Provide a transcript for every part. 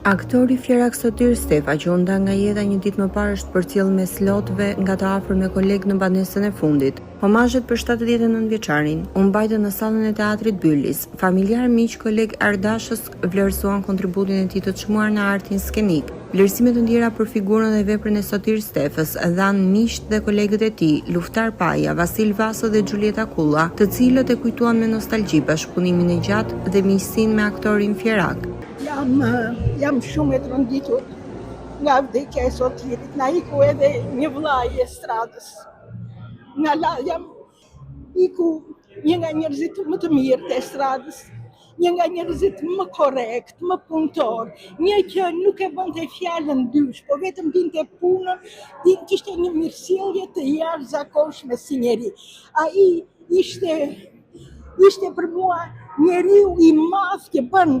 Aktori Fjerak Sotir Stefa, që u nda nga jeta një ditë më parë, është përcjell me slotëve nga të afër me kolegë në banesën e fundit. Homazhet për 79 vjeçarin u mbajtën në sallën e teatrit Byllis. Familjar, miq, kolegë ardashës vlerësuan kontributin e tij të çmuar në artin skenik. Vlerësime të ndjera për figurën dhe veprën e Sotir Stefës dhanë miqt dhe kolegët e tij, Luftar Paja, Vasil Vaso dhe Gjulieta Kulla, të cilët e kujtuan me nostalgji bashkëpunimin e gjatë dhe miqësinë me aktorin Fjerak. Jam shumë e tronditur nga vdekja e Sotirit. Na iku edhe një vllai i estradës. Jam iku një nga njerëzit më të mirë të estradës, një nga njerëzit më korrekt, më punëtor, një që nuk e bënte fjalën dysh, po vetëm dinte punën, kishte një mirësjellje të jashtëzakonshme si njeri. Ai ishte për mua njeriu i madh që bën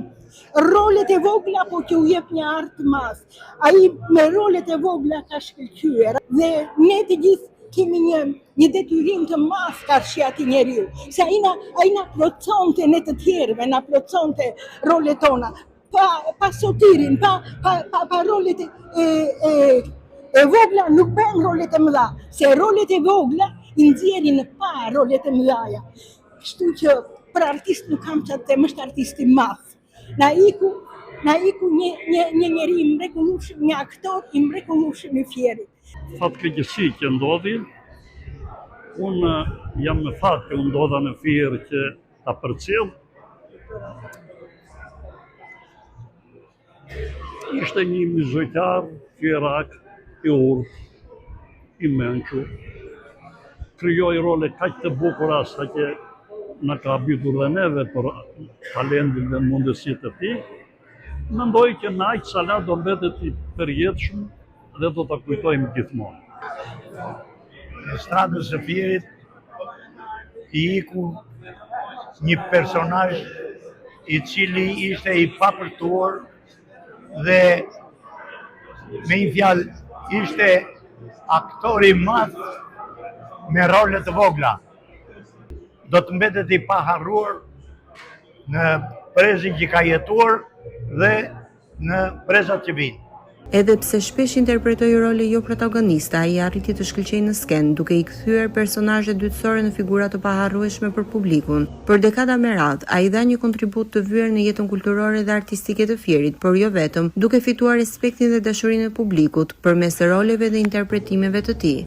rolet e vogla, po që u jep një art të madh. Ai me rolet e vogla ka shkëlqyer dhe ne të gjithë kemi një detyrim të madh karshi atij njeriu. Se ai na plotësonte ne të tjerëve, na plotësonte rolet tona. Pa Sotirin, pa rolet e vogla nuk bën rolet e mëdha, se rolet e vogla i nxjerrin pa rolet e mëdha. Kështu që për artist nuk kam çfarë të them, është artist i madh. Na iku një njeri i mrekullueshëm, një aktor i mrekullueshëm i Fjerit. Fatkeqësi që ndodhi, unë jam me fat që unë ndodha në Fier që ta përcjell. Ishte një muzikar Fjerak i urtë, i mençur, krijoi role kaq të bukura sa që na ka habitur dhe neve për talentin dhe mundësitë e tij. Mendoj që në aq sala do mbetet i përjetshëm dhe do ta kujtojmë gjithmonë. Në stradës së Fierit i iku një personazh i cili ishte i papërtuar dhe me një fjalë ishte aktor i madh me role të vogla. Do të mbetet i paharruar në prezin që ka jetuar dhe në prezat që vinë. Edhe pse shpesh interpretoi role jo protagoniste, ai arriti të shkëlqejë në skenë, duke i kthyer personazhe dytësore në figura të paharrueshme për publikun. Për dekada me radhë, ai dha një kontribut të vyer në jetën kulturore dhe artistike të Fierit, por jo vetëm, duke fituar respektin dhe dashurinë e publikut përmes roleve dhe interpretimeve të tij.